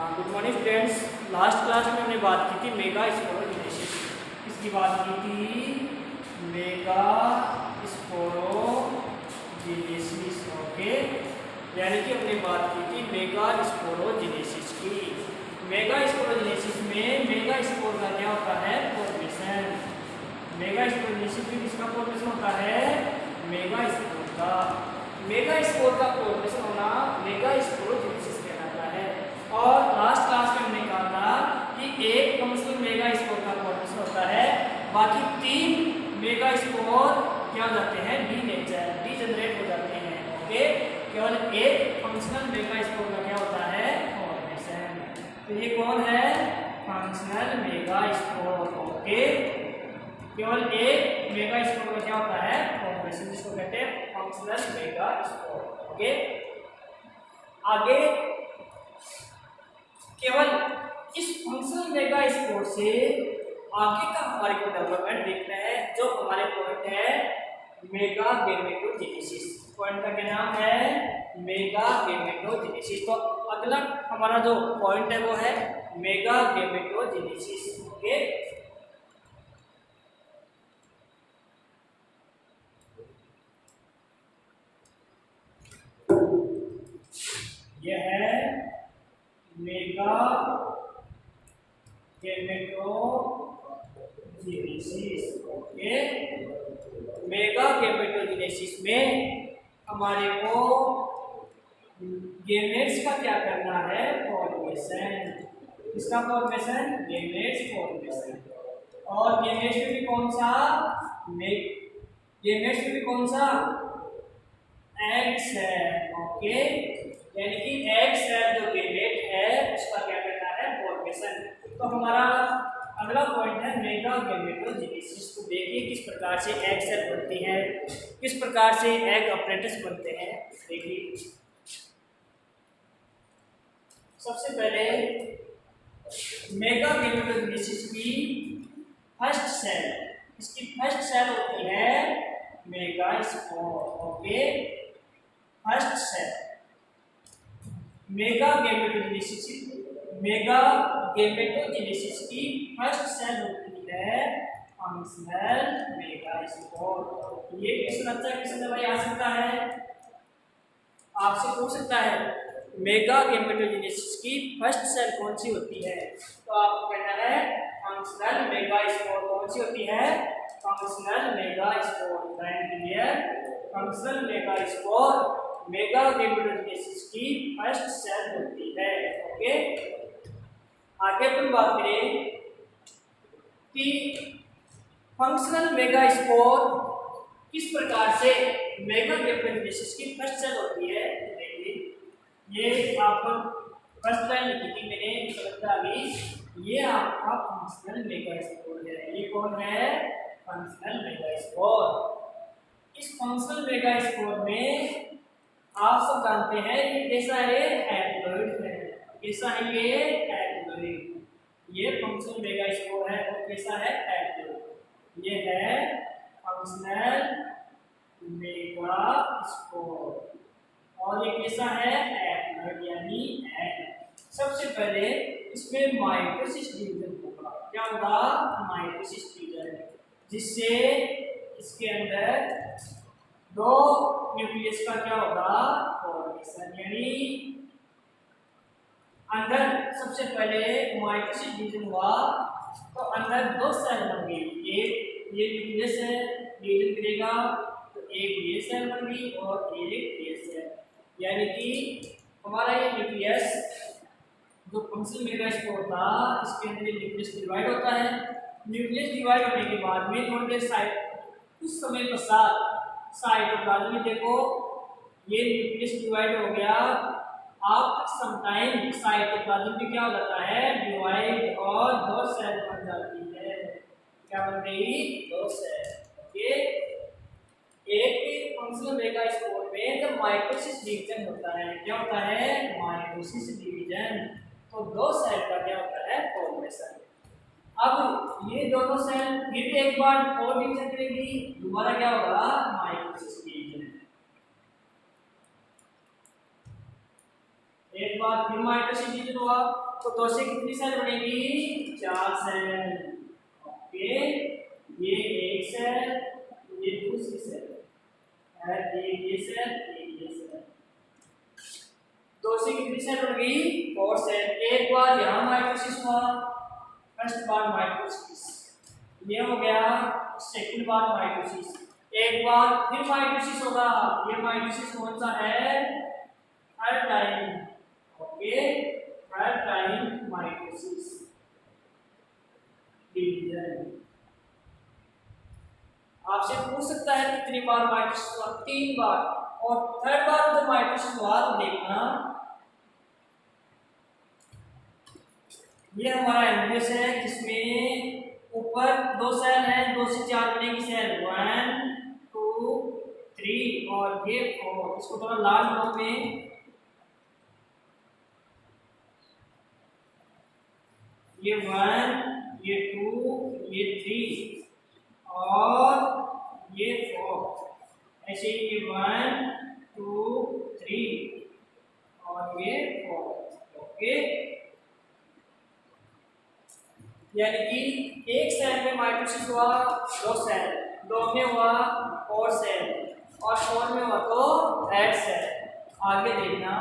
Good morning friends. Last class में हमने बात की थी मेगा स्पोरोजेनेसिस। किसकी बात की थी? Mega sporogenesis. ओके, यानी कि हमने बात की थी मेगा स्पोरोजेनेसिस की। मेगा स्पोरोजेनेसिस में मेगा स्पोर का क्या होता है? फॉर्मेशन। मेगा स्पोरोजेनेसिस में किसका फॉर्मेशन होता है? मेगा स्पोर का। मेगा स्पोर का फॉर्मेशन होना मेगा स्पोरोजेनेसिस कहलाता है। और लास्ट क्लास में हमने कहा था कि एक फंक्शनल मेगा स्पोर का फॉर्मेशन होता है, बाकी 3 मेगा स्पोर क्या हो जाते हैं? डीजनरेट हो जाते हैं। ओके, केवल एक फंक्शनल मेगा स्पोर का क्या होता है? फॉर्मेशन। तो ये कौन है? Functional mega spore. ओके, केवल एक मेगा स्पोर का क्या होता है? फॉर्मेशन, जिसको कहते हैं फंक्शनल मेगा स्पोर। ओके, आगे केवल इस फंक्शनल मेगा स्पोर से आगे का हमारे को डेवलपमेंट देखना है, जो हमारे पॉइंट है मेगा गैमेटोजेनेसिस। पॉइंट का क्या नाम है? Mega gametogenesis. तो अगला हमारा जो पॉइंट है वो है मेगा गैमेटोजेनेसिस। ओके, यह है mega gametogenesis. Okay, mega gametogenesis में हमारे को गैमेट्स का क्या करना है? फॉर्मेशन। इसका फॉर्मेशन गैमेट्स फॉर्मेशन। और गैमेट्स में भी कौन सा? गैमेट्स में भी कौन सा? Egg cell. ओके, यानी कि एग सेल जो गैमेट है उसका क्या करना है? फॉर्मेशन। तो हमारा अगला पॉइंट है मेगा गैमेटोजेनेसिस। तो देखिए किस प्रकार से एग सेल बनती है, किस प्रकार से एग अपरेटस बनते हैं। देखिए, सबसे पहले मेगा गैमेटोजेनेसिस की फर्स्ट सेल, इसकी फर्स्ट सेल होती है megaspore. Okay, first cell mega gametogenesis की फर्स्ट सेल होती है फंक्शनल मेगास्पोर। ये क्वेश्चन अच्छा क्वेश्चन भाई आ सकता है, आपसे पूछ सकता है मेगा गैमेटोजेनेसिस की फर्स्ट सेल कौन सी होती है? तो आपको कहना है फंक्शनल मेगास्पोर। कौन सी होती है? Functional megaspore. Functional megaspore mega gametogenesis की फर्स्ट सेल होती है। ओके, आगे अपन बात करें कि फंक्शनल मेगास्पोर किस प्रकार से मेगा गैमेटोजेनेसिस की फर्स्ट सेल होती है। देखिए, ये आपको फर्स्ट लाइन लिखी थी मैंने, लगता अभी ये आपका फंक्शनल मेगास्पोर है। ये कौन है? Functional megaspore. इस फंक्शनल मेगास्पोर में आप सब जानते हैं ये कैसा है? हैप्लॉइड है। कैसा है ये? हैप्लॉइड। ये फंक्शनल मेगास्पोर है और कैसा है? हैप्लॉइड। ये है फंक्शनल मेगास्पोर और ये कैसा है? हैप्लॉइड यानी एग। सबसे पहले इसमें माइटोसिस डिवीजन होगा। क्या होगा? माइटोसिस डिवीजन, जिससे इसके अंदर 2 न्यूक्लियस का क्या होगा? फॉर्मेशन। यानी अंदर सबसे पहले माइटोसिस डिवीजन हुआ तो अंदर 2 सेल बन गई। एक ये न्यूक्लियस है, डिवीजन करेगा तो एक ये सेल बन गई और एक ये सेल। यानी कि हमारा ये न्यूक्लियस जो फंक्शनल मेगास्पोर था, इसके अंदर न्यूक्लियस डिवाइड होता है। न्यूक्लियस डिवाइड होने के बाद में थोड़ी देर कुछ समय पश्चात साइटोप्लाज्म में देखो ये न्यूक्लियस डिवाइड हो गया। आफ्टर सम टाइम साइटोप्लाज्म में क्या हो जाता है? डिवाइड और 2 सेल बन जाती है। क्या बन गई? 2 सेल। ओके, एक फंक्शनल मेगास्पोर में जब माइटोसिस डिवीजन होता है, क्या होता है? Mitosis division. तो 2 सेल का क्या होता है? फॉर्मेशन। अब ये दोनों सेल फिर एक बार और डिवीजन करेगी, दोबारा क्या होगा? Mitosis division. एक बार फिर माइटोसिस डिवीजन हुआ तो 2 से कितनी सेल बनेगी? 4 सेल। ओके, ये एक सेल, ये दूसरी सेल है, ये सेल, ये सेल। 2 से कितनी सेल बन गई? 4 सेल। एक बार यहाँ माइटोसिस हुआ, फर्स्ट बार माइटोसिस, ये हो गया सेकंड बार माइटोसिस। एक बार फिर माइटोसिस होगा, ये माइटोसिस कौन सा है? Third time. Okay, third time mitosis division. आपसे पूछ सकता है कितनी बार माइटोसिस हुआ? 3 बार। और थर्ड बार जब माइटोसिस हुआ तो देखना, ये हमारा एम्ब्रियस है जिसमें ऊपर 2 सेल हैं, 2 से 4 बनेगी सेल, 1 2 3 और ये 4। इसको थोड़ा लाल बनाओ में, ये 1 ये 2 ये 3 और ये 4। ऐसे ही ये 1 2 3 और ये 4। ओके, यानी कि एक सेल में माइटोसिस हुआ 2 सेल, 2 में हुआ 4 सेल और 4 में हुआ तो 8 सेल। आगे देखना,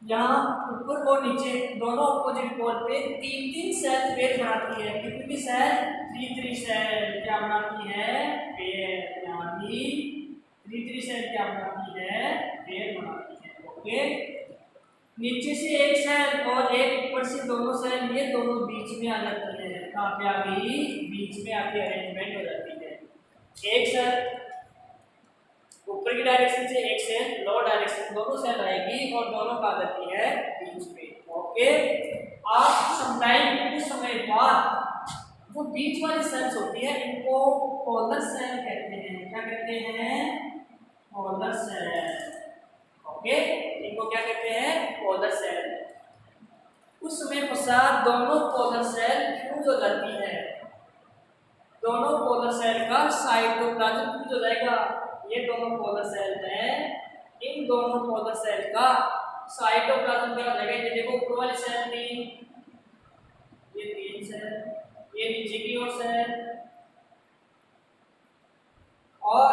यहाँ ऊपर और नीचे दोनों अपोजिट पोल पे 3-3 सेल पेयर बनाती है। कितनी सेल? 3-3 सेल क्या बनाती है? पेयर। यानी 3-3 सेल क्या बनाती है? पेयर बनाती है। ओके, नीचे से एक सेल और एक ऊपर से दोनों सेल, ये दोनों बीच में आ जाती है। कहाँ पे आ गई? बीच में आके अरेंजमेंट हो जाती है। एक सेल ऊपर की डायरेक्शन से, एक सेल लोअर डायरेक्शन, दोनों सेल आएगी और दोनों का आ जाती है बीच में। ओके, आप समटाइम कुछ समय बाद जो बीच वाली सेल्स होती है इनको पोलर सेल कहते हैं। क्या कहते हैं? Polar cell. ओके, इनको क्या कहते हैं? Polar cell. उस समय पश्चात दोनों पोलर सेल फ्यूज हो जाती है। दोनों पोलर सेल का साइटोप्लाज्म फ्यूज हो जाएगा। ये दोनों पोलर सेल हैं, इन दोनों पोलर सेल का साइटोप्लाज्म क्या हो जाएगा? ये देखो, ऊपर वाली सेल थी, ये 3 सेल, ये नीचे की ओर सेल, और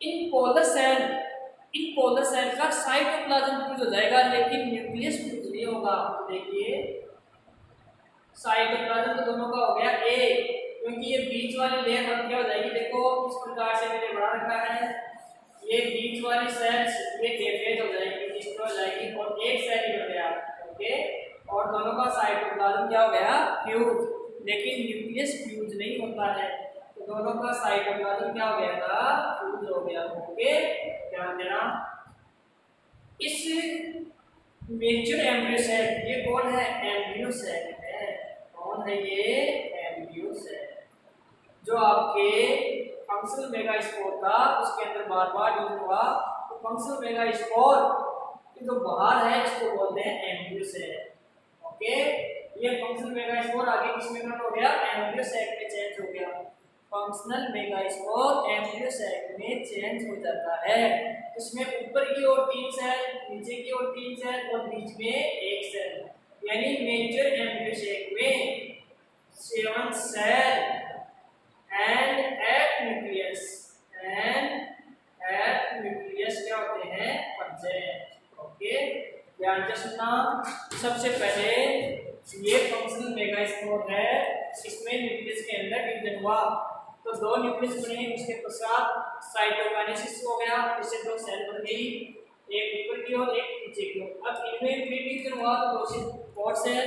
इन पोलर सेल का साइटोप्लाज्म फ्यूज हो जाएगा, लेकिन न्यूक्लियस फ्यूज नहीं होगा। तो देखिए, साइटोप्लाज्म तो दोनों का हो गया ए, क्योंकि ये बीच वाली लेयर अब क्या हो जाएगी? देखो, इस प्रकार से मैंने बना रखा है। ये बीच वाली सेल्स ये डैमेज हो जाएगी, डिस्ट्रॉय हो जाएगी और एक सेल ही बन गया। ओके, और दोनों का साइटोप्लाज्म क्या हो गया? फ्यूज। लेकिन न्यूक्लियस फ्यूज नहीं होता है, तो दोनों का साइटोप्लाज्म क्या हो गया था? फ्यूज हो गया। ओके, ध्यान देना। इस मेजर एम्ब्रियो सेल, ये कौन है? एम्ब्रियो सेल है। कौन है ये? एम्ब्रियो सेल, जो आपके फंक्शनल मेगास्पोर था उसके अंदर बार बार यूज हुआ। तो फंक्शनल मेगास्पोर जो बाहर है इसको बोलते हैं एम्ब्रियो सेल। ओके, ये फंक्शनल मेगास्पोर आगे किस में कन्वर्ट हो गया? एम्ब्रियो सेल में चेंज हो गया। फंक्शनल मेगास्पोर एम्ब्रियो सेल में चेंज हो जाता है। इसमें ऊपर की ओर 3 सेल, नीचे की ओर 3 सेल और बीच में एक सेल, यानी मेजर एम्ब्रियो सेल में 7 सेल एंड एट न्यूक्लियस क्या होते हैं? 5। ओके, ध्यान से सुनना। सबसे पहले ये फंक्शनल मेगास्पोर है, इसमें न्यूक्लियस के अंदर डिवीजन हुआ तो 2 न्यूक्लियस बने। उसके पश्चात साइटोकाइनेसिस हो गया, इससे 2 सेल बन गई, एक ऊपर की ओर एक नीचे की ओर। अब इनमें फिर डिवीजन हुआ तो 2 से 4 सेल,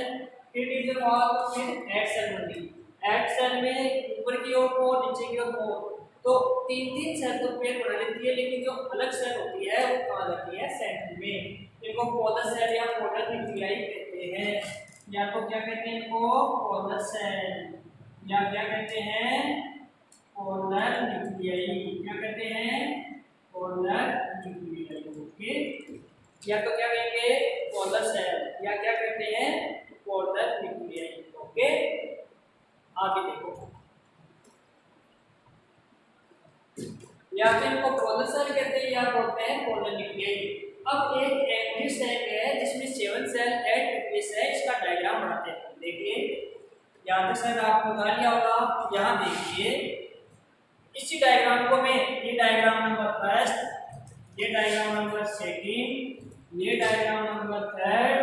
फिर डिवीजन हुआ तो फिर 8 सेल बन गई। 8 सेल में ऊपर की ओर 4, नीचे की ओर 4, तो 3-3 सेल तो पेयर बना लेती है, लेकिन जो अलग सेल होती है वो कहाँ जाती है? सेंटर में। इनको पोलर सेल या पोलर न्यूक्लियाई कहते हैं। या तो क्या कहते हैं इनको? पोलर सेल, या क्या कहते हैं? Polar nuclei. क्या कहते हैं? Polar nuclei. ओके, या तो क्या कहेंगे? पोलर सेल, या क्या कहते हैं? Polar nuclei. ओके, आगे देखो, या तो इनको पोलर सेल कहते हैं या बोलते हैं पोलर न्यूक्लियाई। अब एक सैक है जिसमें 7 सेल 8 न्यूक्लियस है, इसका डायग्राम बनाते हैं। देखिए यहाँ तक शायद आपको बता लिया होगा। यहाँ देखिए इसी डायग्राम को मैं, ये डायग्राम नंबर फर्स्ट, ये डायग्राम नंबर सेकंड, ये डायग्राम नंबर थर्ड,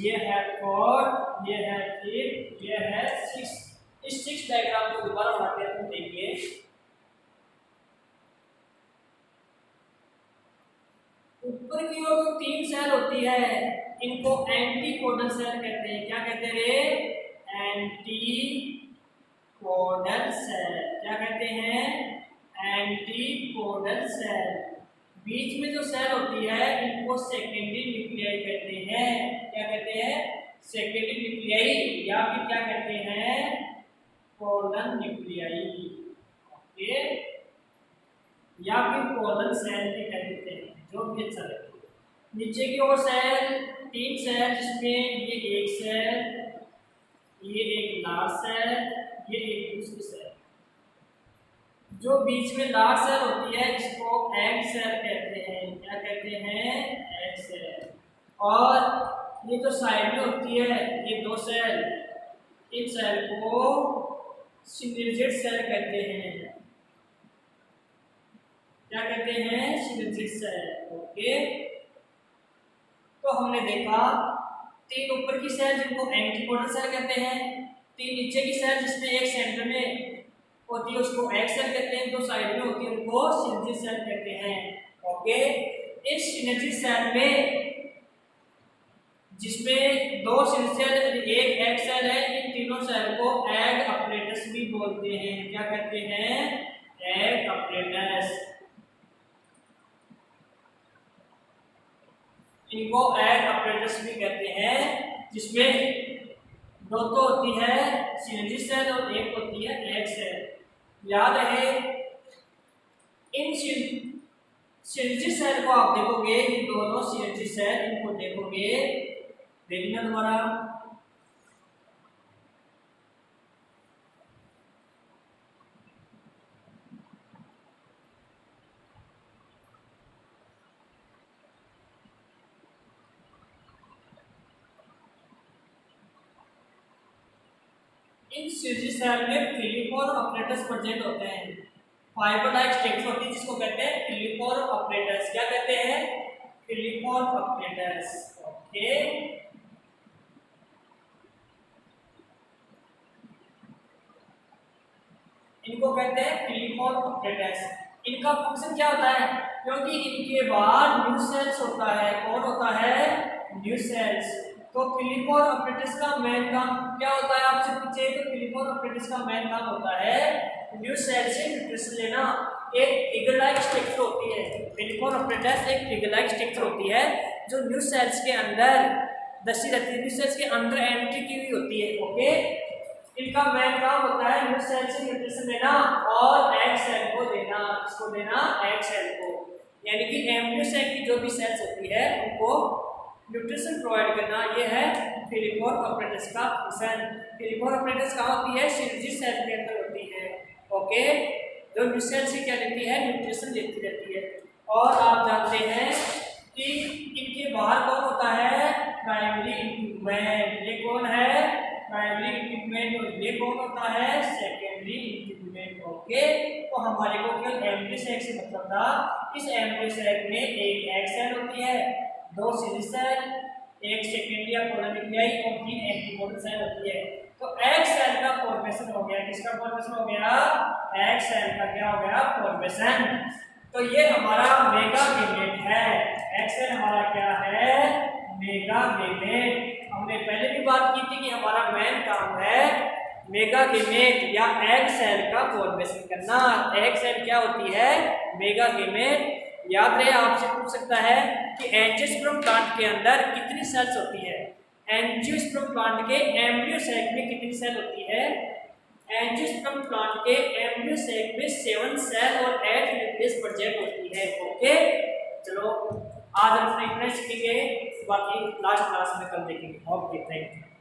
ये है फोर्थ, ये है फिफ्थ, ये है सिक्स। इस 6 डायग्राम को दोबारा बनाते हैं। देखिए ऊपर की ओर 3 सेल होती है, इनको एंटीकोडल सेल कहते हैं। क्या कहते हैं रे? एंटीकोडल सेल। क्या कहते हैं? एंटीकोडल सेल। बीच में जो सेल होती है इनको सेकेंडरी न्यूक्लियाई कहते हैं। क्या कहते हैं? सेकेंडरी न्यूक्लियाई, या फिर क्या कहते हैं? कोडल न्यूक्लियाई। ओके, या फिर कोडल सेल भी कह देते हैं, जो भी अच्छा लगे। नीचे की ओर सेल 3 सेल, जिसमें ये एक सेल, ये एक लास्ट सेल, ये एक दूसरी सेल। जो बीच में लास्ट सेल होती है इसको एग सेल कहते हैं। क्या कहते हैं? Egg cell. और ये जो साइड में होती है ये 2 सेल, इन सेल को सिनर्जिड सेल कहते हैं। क्या कहते हैं? Synergid cell. ओके, तो हमने देखा 3 ऊपर की सेल जिनको एंटीकोडल सेल कहते हैं, 3 नीचे की सेल जिसमें एक सेंटर में होती है उसको एग सेल कहते हैं, 2 साइड में होती है उनको सिनर्जिड सेल कहते हैं। ओके, इस सिनर्जिड सेल में जिसमें 2 सिनर्जिड सेल, एक एग सेल है, इन तीनों सेल को एग अपरेटस भी बोलते हैं। क्या कहते हैं? Egg apparatus. इनको एग अपरेटस भी कहते हैं, जिसमें 2 तो होती है सिनर्जिड सेल और एक होती है एग सेल। याद रहे, इन सिनर्जिड सेल को आप देखोगे, इन दोनों सिनर्जिड सेल इनको देखोगे, देखना दोबारा। इन सिनर्जिड सेल में फिलिपोर ऑपरेटर्स प्रेजेंट होते हैं। फाइबर लाइक स्ट्रक्चर होती है जिसको कहते हैं फिलिपोर ऑपरेटर्स। क्या कहते हैं? फिलिपोर ऑपरेटर्स। ओके, इनको कहते हैं फिलिपोर ऑपरेटर्स। इनका फंक्शन क्या होता है? क्योंकि इनके बाद न्यू सेल्स होता है। कौन होता है? New sales. तो फिलिपोर ऑपरेटर्स का मेन काम क्या होता है? आपसे पूछे तो फिलिपोर ऑपरेटर्स का मेन काम होता है न्यू सेल से न्यूट्रिशन लेना। एक फिगर लाइक स्ट्रक्चर होती है, फिलिपोर ऑपरेटर्स एक फिगर लाइक स्ट्रक्चर होती है जो न्यू सेल्स के अंदर दसी रहती है, न्यू सेल्स के अंदर एंट्री की हुई होती है। ओके, इनका मेन काम होता है न्यू सेल से न्यूट्रिशन लेना और एग सेल को देना। इसको देना एग सेल को, यानी कि एम्ब्रियो सेल की जो भी सेल्स होती है उनको न्यूट्रिशन प्रोवाइड करना। ये है फिलिपोर ऑपरेटर्स का फंक्शन। फिलिपोर ऑपरेटर्स कहाँ होती है? सिनर्जिड सेल के अंदर होती है। ओके, जो न्यू सेल से क्या लेती है? न्यूट्रिशन लेती रहती है। और आप जानते हैं कि इनके बाहर कौन होता है? Primary integument. ये कौन है? Primary integument. और ये कौन होता है? Secondary integument. ओके, तो हमारे को केवल एम्ब्रियो सेल से मतलब था। इस एम्ब्रियो सेल में एक एग सेल होती है, 2 सिनर्जिड सेल, एक सेकेंडरी या कोडल न्यूक्लियाई और 3 एंटीकोडल सेल होती है। तो एग सेल का फॉर्मेशन हो गया। किसका फॉर्मेशन हो गया? एग सेल का क्या हो गया? फॉर्मेशन। तो ये हमारा मेगा गैमेट है। एग सेल हमारा क्या है? Mega gamete. हमने पहले भी बात की थी कि हमारा मेन काम है मेगा गैमेट या एग सेल का फॉर्मेशन करना। एग सेल क्या होती है? Mega gamete. याद रहे, आपसे पूछ सकता है कि एंजियोस्पर्म प्लांट के अंदर कितनी सेल्स होती है? एंजियोस्पर्म प्लांट के एम्ब्रियो सेक में कितनी सेल होती है? एंजियोस्पर्म प्लांट के एम्ब्रियो सेक में 7 सेल और 8 न्यूक्लियस प्रेजेंट होती है। ओके, चलो आज हम इतना सीखेंगे, बाकी लास्ट क्लास में कल देखेंगे। Okay, thank you.